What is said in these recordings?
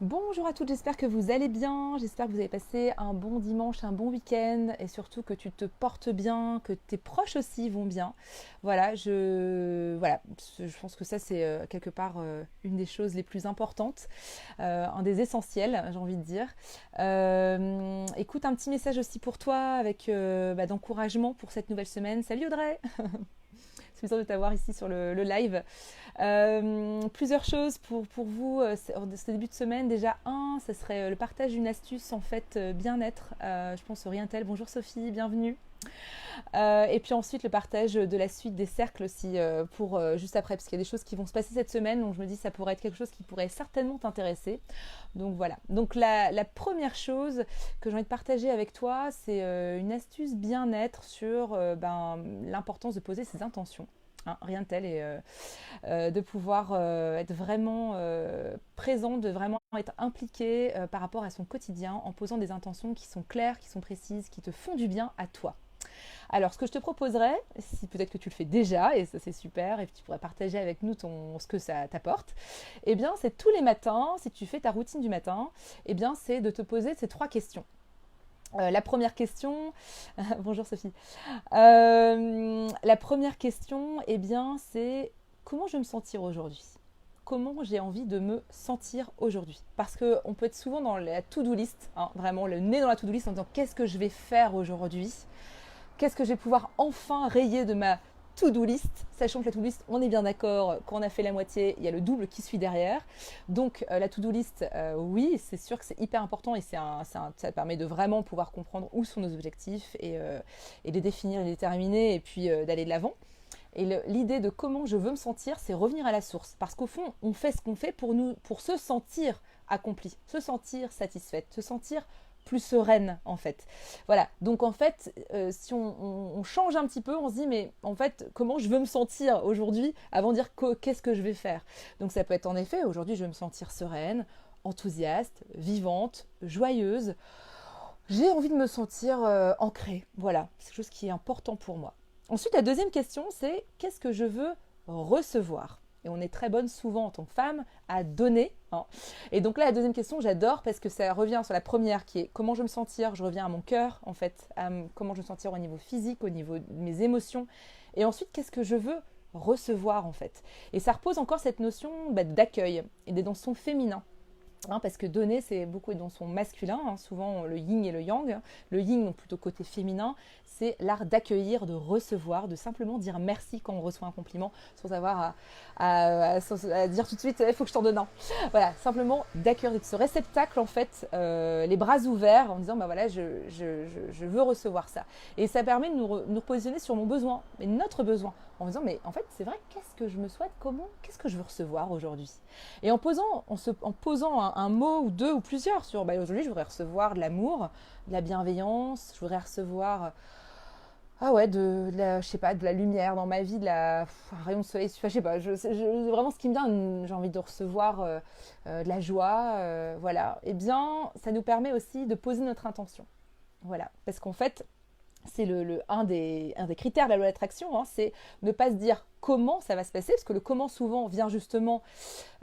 Bonjour à toutes, j'espère que vous allez bien, j'espère que vous avez passé un bon dimanche, un bon week-end et surtout que tu te portes bien, que tes proches aussi vont bien. Je pense que ça c'est quelque part une des choses les plus importantes, un des essentiels, j'ai envie de dire. Écoute, un petit message aussi pour toi avec d'encouragement pour cette nouvelle semaine. Salut Audrey! C'est plaisir de t'avoir ici sur le live. Plusieurs choses pour vous ce début de semaine. Déjà, ce serait le partage d'une astuce en fait bien-être. Je pense au Rientel. Bonjour Sophie, bienvenue. Et puis ensuite le partage de la suite des cercles aussi pour juste après, parce qu'il y a des choses qui vont se passer cette semaine, donc je me dis que ça pourrait être quelque chose qui pourrait certainement t'intéresser. Donc voilà. Donc la première chose que j'ai envie de partager avec toi, c'est une astuce bien-être sur l'importance de poser ses intentions. Hein, rien de tel et de pouvoir être vraiment présent, de vraiment être impliqué par rapport à son quotidien en posant des intentions qui sont claires, qui sont précises, qui te font du bien à toi. Alors, ce que je te proposerais, si peut-être que tu le fais déjà, et ça c'est super, et tu pourrais partager avec nous ce que ça t'apporte, eh bien, c'est tous les matins, si tu fais ta routine du matin, eh bien, c'est de te poser ces 3 questions. La première question, bonjour Sophie. La première question, eh bien, c'est comment je vais me sentir aujourd'hui? Comment j'ai envie de me sentir aujourd'hui? Parce qu'on peut être souvent dans la to-do list, hein, vraiment le nez dans la to-do list en disant qu'est-ce que je vais faire aujourd'hui? Qu'est-ce que je vais pouvoir enfin rayer de ma to-do list, sachant que la to-do list, on est bien d'accord, quand on a fait la moitié, il y a le double qui suit derrière. Donc la to-do list, oui, c'est sûr que c'est hyper important et ça permet de vraiment pouvoir comprendre où sont nos objectifs et les définir, les déterminer et puis d'aller de l'avant. Et l'idée de comment je veux me sentir, c'est revenir à la source. Parce qu'au fond, on fait ce qu'on fait pour se sentir accompli, se sentir satisfaite, se sentir plus sereine en fait. Voilà, donc en fait, si on change un petit peu, on se dit mais en fait, comment je veux me sentir aujourd'hui avant de dire qu'est-ce que je vais faire. Donc ça peut être en effet, aujourd'hui je veux me sentir sereine, enthousiaste, vivante, joyeuse. J'ai envie de me sentir ancrée, voilà, c'est quelque chose qui est important pour moi. Ensuite, la deuxième question, c'est qu'est-ce que je veux recevoir? Et on est très bonne souvent en tant que femme à donner, hein. Et donc là, la deuxième question, j'adore parce que ça revient sur la première qui est comment je veux me sentir. Je reviens à mon cœur, en fait, comment je veux me sentir au niveau physique, au niveau de mes émotions. Et ensuite, qu'est-ce que je veux recevoir, en fait? Et ça repose encore cette notion d'accueil et des dans son féminin. Hein, parce que donner, c'est beaucoup dans son masculin, hein, souvent le yin et le yang. Le yin, donc plutôt côté féminin, c'est l'art d'accueillir, de recevoir, de simplement dire merci quand on reçoit un compliment, sans avoir à dire tout de suite, il faut que je t'en donne un. Voilà, simplement d'accueillir, de ce réceptacle, en fait, les bras ouverts, en disant, bah voilà, je veux recevoir ça. Et ça permet de nous repositionner sur mon besoin, et notre besoin, en disant, mais en fait, c'est vrai, qu'est-ce que je me souhaite, qu'est-ce que je veux recevoir aujourd'hui? Et en posant un mot ou deux ou plusieurs sur aujourd'hui je voudrais recevoir de l'amour, de la bienveillance, je voudrais recevoir je sais pas, de la lumière dans ma vie, un rayon de soleil, je sais pas, vraiment ce qui me vient, j'ai envie de recevoir de la joie, voilà. Et bien, ça nous permet aussi de poser notre intention, voilà, parce qu'en fait, c'est un des critères de la loi d'attraction, hein, c'est ne pas se dire comment ça va se passer, parce que le comment souvent vient justement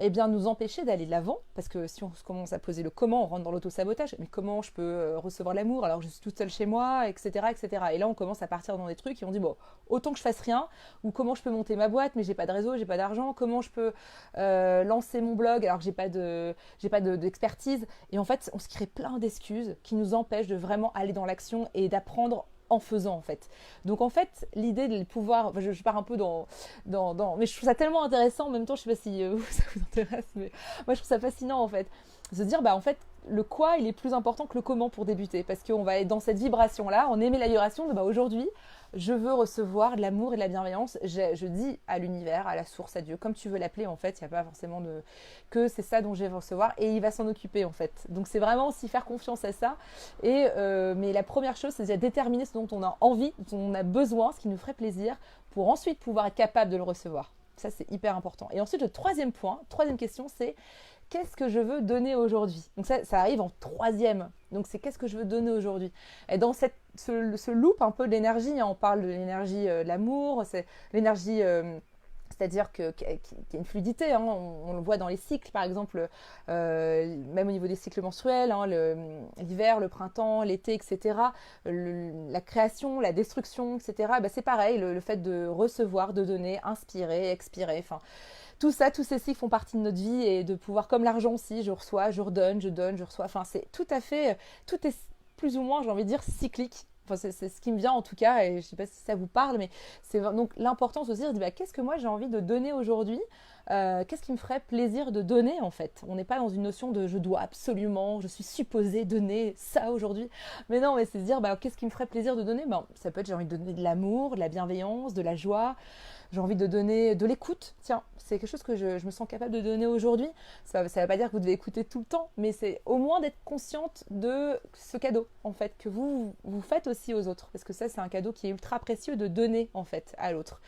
nous empêcher d'aller de l'avant, parce que si on commence à poser le comment, on rentre dans l'auto-sabotage, mais comment je peux recevoir l'amour alors que je suis toute seule chez moi, etc., etc. Et là on commence à partir dans des trucs et on dit bon, autant que je fasse rien, ou comment je peux monter ma boîte, mais j'ai pas de réseau, j'ai pas d'argent, comment je peux lancer mon blog alors que j'ai pas d'expertise, et en fait on se crée plein d'excuses qui nous empêchent de vraiment aller dans l'action et d'apprendre en faisant en fait. Donc en fait, l'idée de pouvoir, je pars un peu mais je trouve ça tellement intéressant en même temps, je sais pas si ça vous intéresse, mais moi je trouve ça fascinant en fait. Se dire, en fait, le quoi, il est plus important que le comment pour débuter, parce qu'on va être dans cette vibration-là, on émet la vibration de aujourd'hui, je veux recevoir de l'amour et de la bienveillance. Je dis à l'univers, à la source, à Dieu, comme tu veux l'appeler en fait, il n'y a pas forcément que c'est ça dont je vais recevoir et il va s'en occuper en fait. Donc c'est vraiment aussi faire confiance à ça. Mais la première chose, c'est déjà déterminer ce dont on a envie, dont on a besoin, ce qui nous ferait plaisir, pour ensuite pouvoir être capable de le recevoir. Ça, c'est hyper important. Et ensuite, le troisième question, c'est qu'est-ce que je veux donner aujourd'hui? Donc ça arrive en troisième. Donc c'est qu'est-ce que je veux donner aujourd'hui? Et dans ce loop un peu de l'énergie, hein, on parle de l'énergie de l'amour, c'est l'énergie C'est-à-dire qu'il y a une fluidité, hein, on le voit dans les cycles, par exemple, même au niveau des cycles menstruels, hein, l'hiver, le printemps, l'été, etc. La création, la destruction, etc. C'est pareil, le fait de recevoir, de donner, inspirer, expirer, enfin, tout ça, tous ces cycles font partie de notre vie et de pouvoir, comme l'argent aussi, je reçois, je redonne, je donne, je reçois. Enfin, c'est tout à fait, tout est plus ou moins, j'ai envie de dire, cyclique. Enfin, c'est ce qui me vient en tout cas, et je ne sais pas si ça vous parle, mais c'est donc l'importance aussi de dire qu'est-ce que moi j'ai envie de donner aujourd'hui, qu'est-ce qui me ferait plaisir de donner en fait. On n'est pas dans une notion de je dois absolument, je suis supposée donner ça aujourd'hui, mais non, mais c'est se dire qu'est-ce qui me ferait plaisir de donner. Ça peut être j'ai envie de donner de l'amour, de la bienveillance, de la joie, j'ai envie de donner de l'écoute. Tiens, c'est quelque chose que je me sens capable de donner aujourd'hui. Ça ne veut pas dire que vous devez écouter tout le temps, mais c'est au moins d'être consciente de ce cadeau, en fait, que vous faites aussi aux autres. Parce que ça, c'est un cadeau qui est ultra précieux de donner, en fait, à l'autre.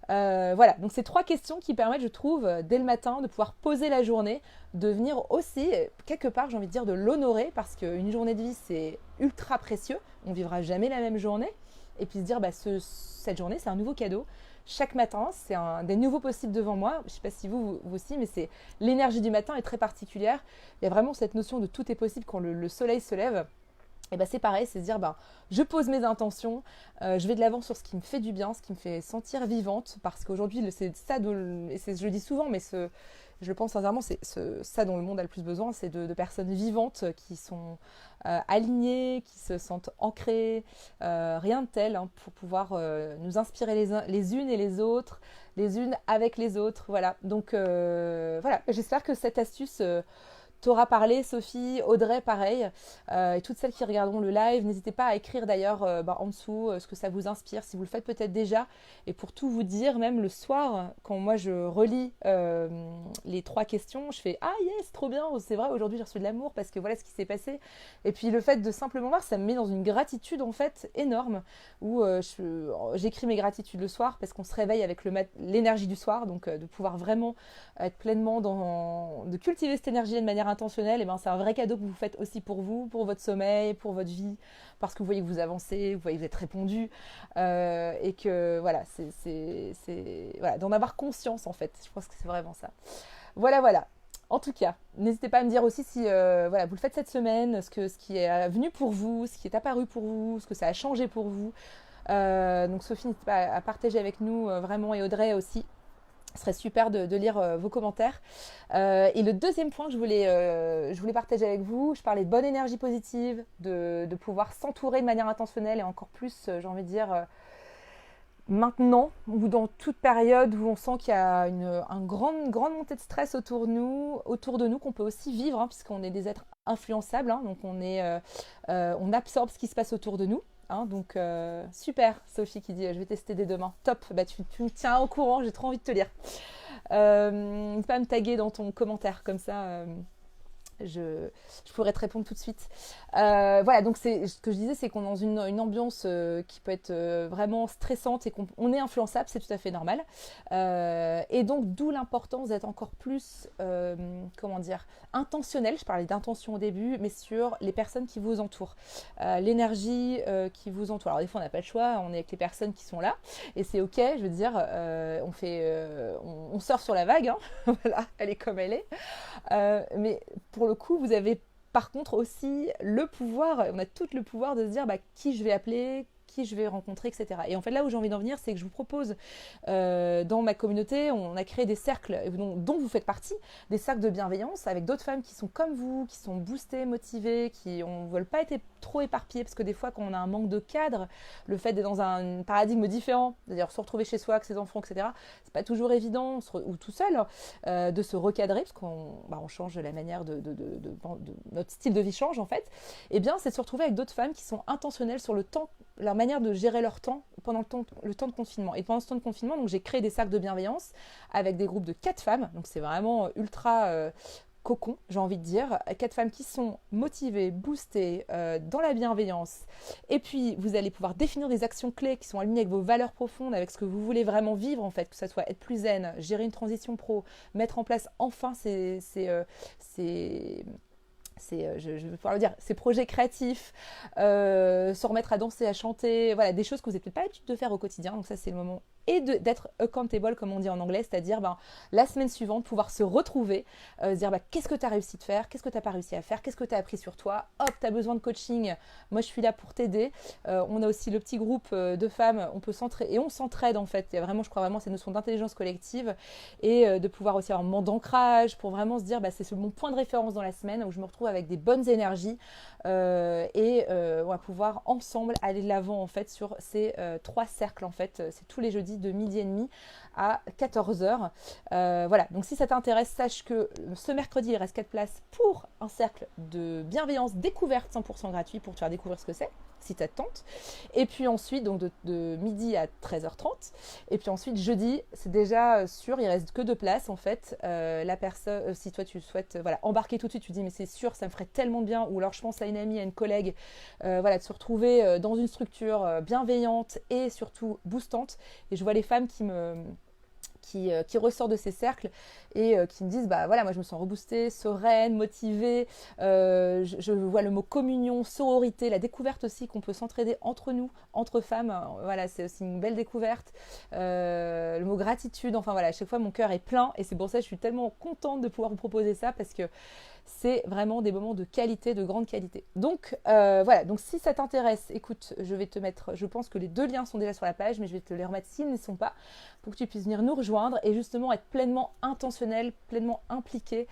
Voilà, donc c'est 3 questions qui permettent, je trouve, dès le matin, de pouvoir poser la journée, de venir aussi, quelque part, j'ai envie de dire, de l'honorer, parce qu'une journée de vie, c'est ultra précieux. On ne vivra jamais la même journée. Et puis se dire, cette journée, c'est un nouveau cadeau. Chaque matin, c'est des nouveaux possibles devant moi. Je ne sais pas si vous aussi, mais l'énergie du matin est très particulière. Il y a vraiment cette notion de tout est possible quand le soleil se lève. Et c'est pareil, c'est se dire, je pose mes intentions, je vais de l'avant sur ce qui me fait du bien, ce qui me fait sentir vivante, parce qu'aujourd'hui, c'est ça, je le dis souvent, mais je le pense sincèrement, c'est ça dont le monde a le plus besoin, c'est de personnes vivantes qui sont alignées, qui se sentent ancrées, rien de tel, hein, pour pouvoir nous inspirer les unes et les autres, les unes avec les autres, voilà. Donc voilà, j'espère que cette astuce t'aura parlé, Sophie, Audrey, pareil, et toutes celles qui regarderont le live, n'hésitez pas à écrire d'ailleurs en dessous ce que ça vous inspire, si vous le faites peut-être déjà. Et pour tout vous dire, même le soir, quand moi je relis les 3 questions, je fais « Ah yes, trop bien, c'est vrai, aujourd'hui j'ai reçu de l'amour parce que voilà ce qui s'est passé. » Et puis le fait de simplement voir, ça me met dans une gratitude en fait énorme, où j'écris mes gratitudes le soir parce qu'on se réveille avec l'énergie du soir, donc de pouvoir vraiment être pleinement de cultiver cette énergie de manière intentionnelle, et c'est un vrai cadeau que vous faites aussi pour vous, pour votre sommeil, pour votre vie, parce que vous voyez que vous avancez, vous voyez que vous êtes répondu, et que voilà, voilà, d'en avoir conscience en fait. Je pense que c'est vraiment ça. Voilà. En tout cas, n'hésitez pas à me dire aussi si voilà, vous le faites cette semaine, ce qui est venu pour vous, ce qui est apparu pour vous, ce que ça a changé pour vous. Donc Sophie, n'hésitez pas à partager avec nous vraiment, et Audrey aussi. Ce serait super de lire vos commentaires. Et le deuxième point que je voulais partager avec vous, je parlais de bonne énergie positive, de pouvoir s'entourer de manière intentionnelle, et encore plus, j'ai envie de dire, maintenant, ou dans toute période où on sent qu'il y a une grande montée de stress autour de nous, qu'on peut aussi vivre, hein, puisqu'on est des êtres influençables, hein, donc on absorbe ce qui se passe autour de nous. Hein, donc super, Sophie qui dit je vais tester dès demain. Top, tu me tiens au courant, j'ai trop envie de te lire. N'hésite pas à me taguer dans ton commentaire, comme ça je pourrais te répondre tout de suite. Voilà, donc ce que je disais, c'est qu'on est dans une ambiance qui peut être vraiment stressante, et qu'on est influençable, c'est tout à fait normal. Et donc, d'où l'importance d'être encore plus, intentionnel. Je parlais d'intention au début, mais sur les personnes qui vous entourent. L'énergie qui vous entoure. Alors, des fois, on n'a pas le choix, on est avec les personnes qui sont là, et c'est ok, je veux dire, on surfe sur la vague, hein. Voilà, elle est comme elle est. Mais pour le coup, vous avez par contre aussi le pouvoir, on a tout le pouvoir de se dire qui je vais appeler, qui je vais rencontrer, etc. Et en fait, là où j'ai envie d'en venir, c'est que je vous propose, dans ma communauté, on a créé des cercles dont vous faites partie, des cercles de bienveillance avec d'autres femmes qui sont comme vous, qui sont boostées, motivées, qui ne veulent pas être trop éparpillées, parce que des fois, quand on a un manque de cadre, le fait d'être dans un paradigme différent, c'est-à-dire se retrouver chez soi avec ses enfants, etc., c'est pas toujours évident, ou tout seul, de se recadrer, parce qu'on change la manière notre style de vie change en fait. Et bien, c'est de se retrouver avec d'autres femmes qui sont intentionnelles sur le temps, leur manière de gérer leur temps pendant le temps de confinement. Et pendant ce temps de confinement, donc, j'ai créé des cercles de bienveillance avec des groupes de 4 femmes. Donc c'est vraiment ultra cocon, j'ai envie de dire. 4 femmes qui sont motivées, boostées, dans la bienveillance. Et puis, vous allez pouvoir définir des actions clés qui sont alignées avec vos valeurs profondes, avec ce que vous voulez vraiment vivre, en fait, que ce soit être plus zen, gérer une transition pro, mettre en place enfin je vais pouvoir le dire, ces projets créatifs, se remettre à danser, à chanter, voilà, des choses que vous n'avez peut-être pas l'habitude de faire au quotidien. Donc ça, c'est le moment et d'être accountable comme on dit en anglais, c'est-à-dire la semaine suivante pouvoir se retrouver, se dire qu'est-ce que tu as réussi de faire, qu'est-ce que tu n'as pas réussi à faire, qu'est-ce que tu as appris sur toi, hop, tu as besoin de coaching, moi je suis là pour t'aider. On a aussi le petit groupe de femmes, on peut s'entraider et on s'entraide en fait, il y a vraiment, je crois vraiment cette notion d'intelligence collective et de pouvoir aussi avoir un moment d'ancrage pour vraiment se dire c'est mon point de référence dans la semaine où je me retrouve avec des bonnes énergies on va pouvoir ensemble aller de l'avant en fait sur ces 3 cercles en fait, c'est tous les jeudis de 12h30 à 14h. Voilà, donc si ça t'intéresse, sache que ce mercredi il reste 4 places pour un cercle de bienveillance découverte 100% gratuit pour te faire découvrir ce que c'est, si ça te tente. Et puis ensuite, donc de midi à 13h30. Et puis ensuite, jeudi, c'est déjà sûr, il reste que 2 places en fait. La personne, si toi tu souhaites embarquer tout de suite, tu dis mais c'est sûr, ça me ferait tellement bien. Ou alors je pense à une amie, à une collègue, de se retrouver dans une structure bienveillante et surtout boostante. Et je vois les femmes qui ressort de ces cercles et qui me disent moi je me sens reboostée, sereine, motivée, je vois le mot communion, sororité, la découverte aussi qu'on peut s'entraider entre nous, entre femmes, c'est aussi une belle découverte, le mot gratitude, à chaque fois mon cœur est plein et c'est pour ça que je suis tellement contente de pouvoir vous proposer ça parce que c'est vraiment des moments de qualité, de grande qualité. Donc donc si ça t'intéresse, écoute, je vais te mettre, je pense que les 2 liens sont déjà sur la page, mais je vais te les remettre s'ils ne sont pas, pour que tu puisses venir nous rejoindre et justement être pleinement intentionnel, pleinement impliqué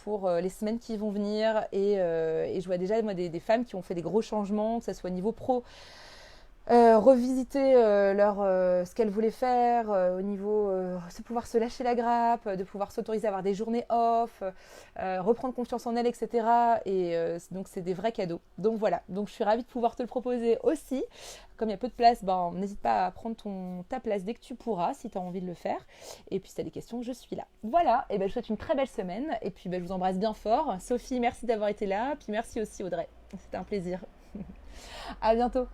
pour les semaines qui vont venir. Et je vois déjà moi des femmes qui ont fait des gros changements, que ce soit au niveau pro, revisiter ce qu'elles voulaient faire au niveau de pouvoir se lâcher la grappe, de pouvoir s'autoriser à avoir des journées off, reprendre confiance en elles, etc. Et donc c'est des vrais cadeaux. Donc voilà, donc je suis ravie de pouvoir te le proposer aussi. Comme il y a peu de place, n'hésite pas à prendre ta place dès que tu pourras si tu as envie de le faire. Et puis si tu as des questions, je suis là. Voilà, et je vous souhaite une très belle semaine. Et puis je vous embrasse bien fort. Sophie, merci d'avoir été là. Puis merci aussi Audrey, c'était un plaisir. À bientôt.